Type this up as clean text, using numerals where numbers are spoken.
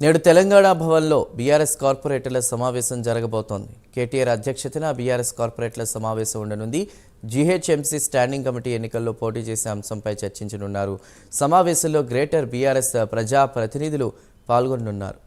నేడు తెలంగాణ భవన్లో బీఆర్ఎస్ కార్పొరేటర్ల సమావేశం జరగబోతోంది. కేటీఆర్ అధ్యక్షతన బీఆర్ఎస్ కార్పొరేటర్ల సమావేశం ఉండనుంది. జీహెచ్ఎంసీ స్టాండింగ్ కమిటీ ఎన్నికల్లో పోటీ చేసే అంశంపై చర్చించనున్నారు. సమావేశంలో గ్రేటర్ బీఆర్ఎస్ ప్రజా ప్రతినిధులు పాల్గొనున్నారు.